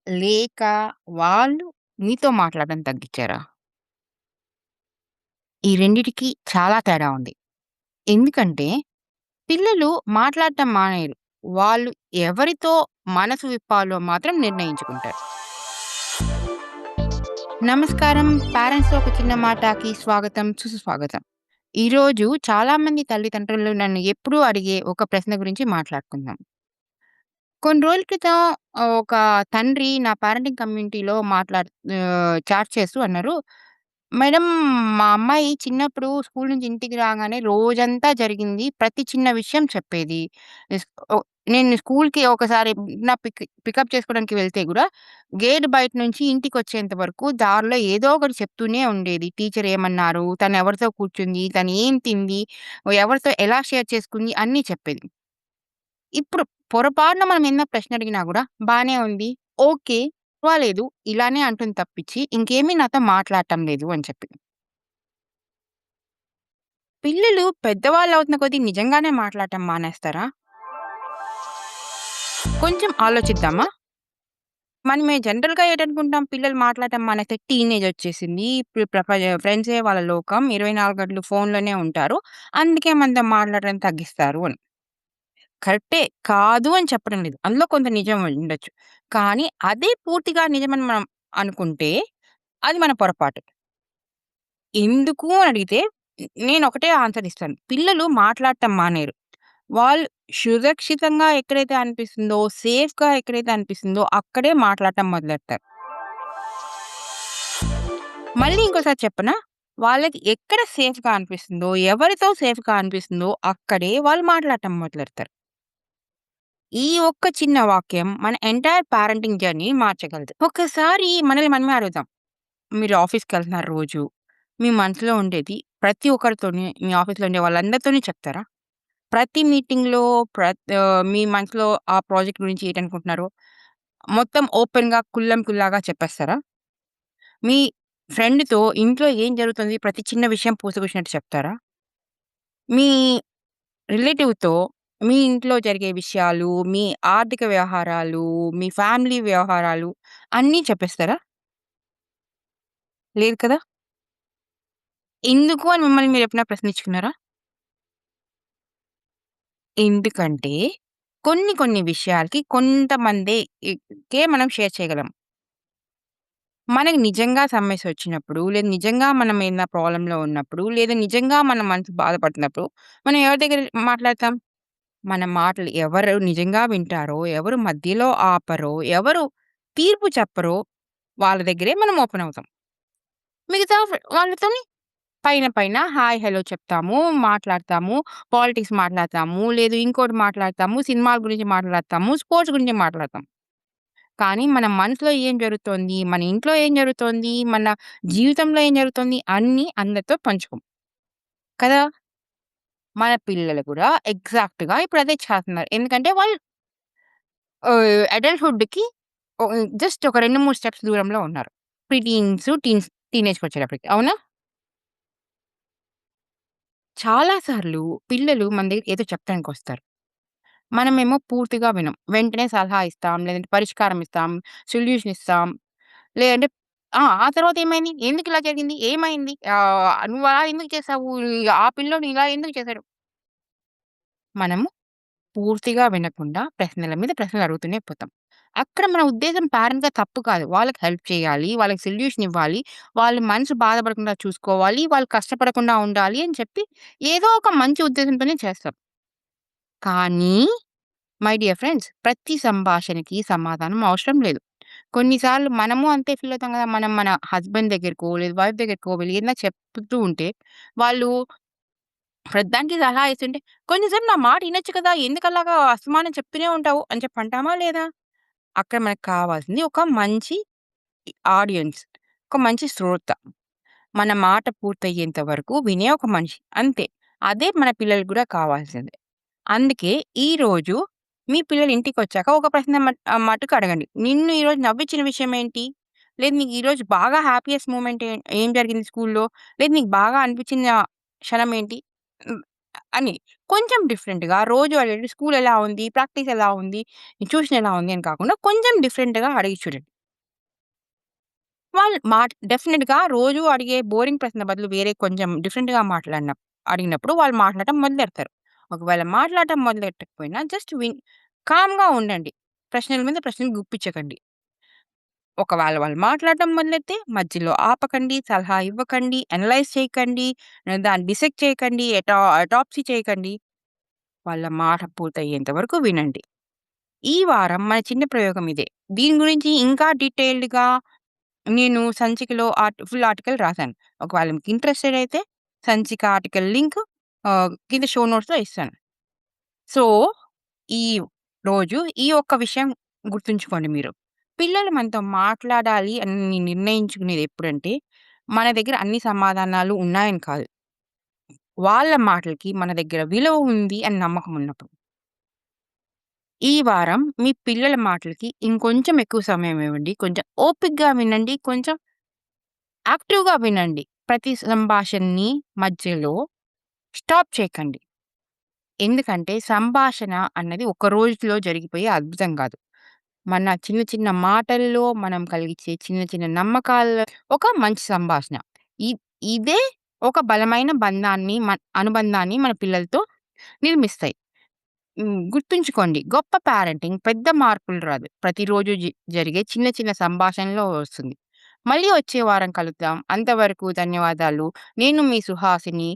లేక వాళ్ళు మీతో మాట్లాడడం తగ్గిచ్చారా? ఈ రెండిటికి చాలా తేడా ఉంది. ఎందుకంటే పిల్లలు మాట్లాడటం మానేయరు. వాళ్ళు ఎవరితో మనసు విప్పాలో మాత్రం నిర్ణయించుకుంటారు. నమస్కారం. పేరెంట్స్‌తో ఒక చిన్న మాటకి స్వాగతం, సుస్వాగతం. ఈరోజు చాలామంది తల్లిదండ్రులు నన్ను ఎప్పుడూ అడిగే ఒక ప్రశ్న గురించి మాట్లాడుకుందాం. కొన్ని రోజుల క్రితం ఒక తండ్రి నా పేరెంటింగ్ కమ్యూనిటీలో చాట్ చేస్తూ అన్నారు. మేడం, మా అమ్మాయి చిన్నప్పుడు స్కూల్ నుంచి ఇంటికి రాగానే రోజంతా జరిగింది. ప్రతి చిన్న విషయం చెప్పేది. ఇస్ ఒ నేను స్కూల్‌కి ఒకసారి నా పికప్ చేసుకోవడానికి వెళ్తే గూడా గేట్ బయట నుంచి ఇంటికొచ్చేంత వరకు దారిలో ఏదో ఒకటి చెప్తూనే ఉండేది. టీచర్ ఏమన్నారు? తను ఎవరితో కూర్చుంది? తను ఏం తింది? ఎవరితో ఎలా షేర్ చేసుకుంది? అన్నీ చెప్పేది. ఇప్పుడు పొరపాటున మనం ఏదైనా ప్రశ్న అడిగినా గూడా బానే ఉంది. ఓకే. పర్వాలేదు. ఇలానే అంటుంది తప్పించి ఇంకేమీ నాతో మాట్లాడటం లేదు అని చెప్పి. పిల్లలు పెద్దవాళ్ళవుతున్న కొద్దీ నిజంగానే మాట్లాడటం మానేస్తారా? కొంచెం ఆలోచిద్దామా? మనమే జనరల్‌గా ఏటనుకుంటాం, పిల్లలు మాట్లాడటం మానేస్తే టీనేజ్ వచ్చేసింది. ఇప్పుడు ఫ్రెండ్సే వాళ్ళ లోకం. 24 గంటలు ఫోన్‌లోనే ఉంటారు. అందుకే మనతో మాట్లాడడం తగ్గిస్తారు అని. కరెక్టే. కాదు అని చెప్పడం లేదు. అందులో కొంత నిజం ఉండొచ్చు. కానీ అదే పూర్తిగా నిజమని మనం అనుకుంటే అది మన పొరపాటు. ఎందుకు అని అడిగితే నేనొకటే ఆన్సర్ ఇస్తాను. పిల్లలు మాట్లాడటం మానేయరు. వాళ్ళు సురక్షితంగా ఎక్కడైతే అనిపిస్తుందో, సేఫ్‌గా ఎక్కడైతే అనిపిస్తుందో అక్కడే మాట్లాడటం మొదలెడతారు. మళ్ళీ ఇంకోసారి చెప్పనా? వాళ్ళకి ఎక్కడ సేఫ్‌గా అనిపిస్తుందో, ఎవరితో సేఫ్‌గా అనిపిస్తుందో అక్కడే వాళ్ళు మాట్లాడటం మొదలెడతారు. ఈ ఒక్క చిన్న వాక్యం మన ఎంటైర్ పేరెంటింగ్ జర్నీని మార్చగలదు. ఒక్కసారి మనల్ని మనమే అడుగుదాం. మీరు ఆఫీస్‌కెళ్తున్నారు రోజు. మీ మనసులో ఉండేది ప్రతి ఒక్కరితోని, మీ ఆఫీస్‌లో ఉండే వాళ్ళందరితోని చెప్తారా? ప్రతి మీటింగ్‌లో మీ మనసులో ఆ ప్రాజెక్ట్ గురించి ఏటనుకుంటున్నారో మొత్తం ఓపెన్‌గా కుల్లం కుల్లాగా చెప్పేస్తారా? మీ ఫ్రెండ్‌తో ఇంట్లో ఏం జరుగుతుంది ప్రతి చిన్న విషయం పూసగుచ్చినట్టు చెప్తారా? మీ రిలేటివ్‌తో మీ ఇంట్లో జరిగే విషయాలు, మీ ఆర్థిక వ్యవహారాలు, మీ ఫ్యామిలీ వ్యవహారాలు అన్నీ చెప్పేస్తారా? లేదు కదా! ఎందుకు అని మిమ్మల్ని మీరెప్పుడైనా ప్రశ్నించుకున్నారా? ఎందుకంటే కొన్ని కొన్ని విషయాలకి కొంతమందే కే మనం షేర్ చేయగలం. మనకి నిజంగా సమస్యొచ్చినప్పుడు, లేదా నిజంగా మనం ఏదైనా ప్రాబ్లమ్‌లో ఉన్నప్పుడు, లేదా నిజంగా మన మనసు బాధపడుతున్నప్పుడు, మనం ఎవరి దగ్గర మాట్లాడతాం? మన మాటలు ఎవరు నిజంగా వింటారో, ఎవరు మధ్యలో ఆపరో, ఎవరు తీర్పు చెప్పరో వాళ్ళ దగ్గరే మనం ఓపెన్ అవుతాం. మిగతా వాళ్ళతోని పైన పైన హాయ్, హలో చెప్తాము, మాట్లాడతాము, పాలిటిక్స్ మాట్లాడతాము, లేదు ఇంకోటి మాట్లాడతాము, సినిమాల గురించి మాట్లాడతాము, స్పోర్ట్స్ గురించి మాట్లాడతాం. కానీ మన మనసులో ఏం జరుగుతోంది, మన ఇంట్లో ఏం జరుగుతోంది, మన జీవితంలో ఏం జరుగుతోంది అన్నీ అందరితో పంచుకోం. కదా! మన పిల్లలు కూడా ఎగ్జాక్ట్‌గా ఇప్పుడు అదే చేస్తున్నారు. ఎందుకంటే వాళ్ళు అడల్ట్‌హుడ్‌కి జస్ట్ ఒక 2, 3 స్టెప్స్ దూరంలో ఉన్నారు. టీనేజ్‌కొచ్చేటప్పటికి. అవునా? చాలా సార్లు పిల్లలు మన దగ్గరికి ఏదో చెప్పడానికొస్తారు. మనమేమో పూర్తిగా వినం. వెంటనే సలహా ఇస్తాం, లేదంటే పరిష్కారం ఇస్తాం, సొల్యూషన్ ఇస్తాం. లేదంటే ఆ తర్వాత ఏమైంది? ఎందుకిలా జరిగింది? ఏమైంది? నువ్వలా ఎందుకు చేసావు? ఆ పిల్లోడు ఇలా ఎందుకు చేసాడు? మనము పూర్తిగా వినకుండా ప్రశ్నల మీద ప్రశ్నలు అడుగుతూనే పోతాం. అక్కడ మన ఉద్దేశ్యం పేరెంట్‌గా తప్పు కాదు. వాళ్ళకి హెల్ప్ చేయాలి, వాళ్ళకి సొల్యూషన్ ఇవ్వాలి, వాళ్ళ మనసు బాధపడకుండా చూసుకోవాలి, వాళ్ళు కష్టపడకుండా ఉండాలి అని చెప్పి ఏదో ఒక మంచి ఉద్దేశంతోనే చేస్తాం. కానీ మై డియర్ ఫ్రెండ్స్, ప్రతి సంభాషణకి సమాధానం అవసరం లేదు. కొన్నిసార్లు మనము అంతే ఫీల్ అవుతాం కదా! మనం మన హస్బెండ్ దగ్గరికో, లేదా వైఫ్ దగ్గరికో వెళ్లి ఏదైనా చెప్తూ ఉంటే, వాళ్ళు ప్రతిదానికి సలహా ఇస్తుంటే, "కొంచెం నా మాట ఇనొచ్చు కదా! ఎందుకలాగా అస్తమానం చెప్తూనే ఉంటావు" అని చెప్పి అంటామా లేదా? అక్కడ మనకు కావాల్సింది ఒక మంచి ఆడియన్స్. ఒక మంచి శ్రోత. మన మాట పూర్తయ్యేంత వరకు వినే ఒక మనిషి. అంతే. అదే మన పిల్లలకి గూడా కావాల్సింది. అందుకే ఈరోజు మీ పిల్లలు ఇంటికొచ్చాక ఒక ప్రశ్న మట్టుకు అడగండి. "నిన్ను ఈరోజు నవ్వించిన విషయం ఏంటి? లేదు నీకు ఈరోజు బాగా హ్యాపీయెస్ట్ మూమెంట్ ఏం జరిగింది స్కూల్‌లో? లేదు నీకు బాగా అనిపించిన క్షణం ఏంటి?" హ్మ్. అని కొంచెం డిఫరెంట్‌గా రోజు అడిగేది స్కూల్ ఎలా ఉంది? ప్రాక్టీస్ ఎలా ఉంది? ట్యూషన్ ఎలా ఉంది? అని కాకుండా కొంచెం డిఫరెంట్‌గా అడిగి చూడండి. వాళ్ళు డెఫినిట్‌గా రోజు అడిగే బోరింగ్ ప్రశ్న బదులు వేరే కొంచెం డిఫరెంట్‌గా అడిగినప్పుడు వాళ్ళు మాట్లాడటం మొదలెడతారు. ఒకవేళ మాట్లాడటం మొదలెట్టకపోయినా జస్ట్ కామ్‌గా ఉండండి. ప్రశ్నల మీద ప్రశ్నలు గుప్పించకండి. ఒకవేళ వాళ్ళు మాట్లాడటం మొదలెడితే మధ్యలో ఆపకండి, సలహా ఇవ్వకండి, అనలైజ్ చేయకండి, దాన్ని డిసెక్ట్ చేయకండి, అటాప్సీ చేయకండి. వాళ్ళ మాట పూర్తయ్యేంత వరకు వినండి. ఈ వారం మన చిన్న ప్రయోగం ఇదే. దీని గురించి ఇంకా డీటెయిల్డ్‌గా నేను సంచికలో ఫుల్ ఆర్టికల్ రాసాను. ఒకవేళ మీకు ఇంట్రెస్టెడ్ అయితే సంచిక ఆర్టికల్ లింక్ కింద షో నోట్స్‌లో ఇస్తాను. సో, ఈ రోజు ఈ ఒక్క విషయం గుర్తుంచుకోండి మీరు. పిల్లలు మనతో మాట్లాడాలి అని నిర్ణయించుకునేది ఎప్పుడంటే, మన దగ్గర అన్ని సమాధానాలు ఉన్నాయని కాదు. వాళ్ళ మాటలకి మన దగ్గర విలువ ఉంది అని నమ్మకం ఉన్నప్పుడు. ఈ వారం మీ పిల్లల మాటలకి ఇంకొంచెం ఎక్కువ సమయం ఇవ్వండి. కొంచెం ఓపికగా వినండి. కొంచెం యాక్టివ్‌గా వినండి. ప్రతి సంభాషణని మధ్యలో స్టాప్ చేయకండి. ఎందుకంటే సంభాషణ అన్నది ఒక రోజులో జరిగిపోయే అద్భుతం గాదు. మన చిన్న చిన్న మాటల్లో మనం కలిగించే చిన్న చిన్న నమ్మకాల ఒక మంచి సంభాషణ. ఇ ఇదే ఒక బలమైన అనుబంధాన్ని మన పిల్లలతో నిర్మిస్తాయి. గుర్తుంచుకోండి. గొప్ప పేరెంటింగ్ పెద్ద మార్పులు రాదు. ప్రతిరోజు జరిగే చిన్న చిన్న సంభాషణలో వస్తుంది. మళ్ళీ వచ్చే వారం కలుద్దాం. అంతవరకు ధన్యవాదాలు. నేను మీ సుహాసిని.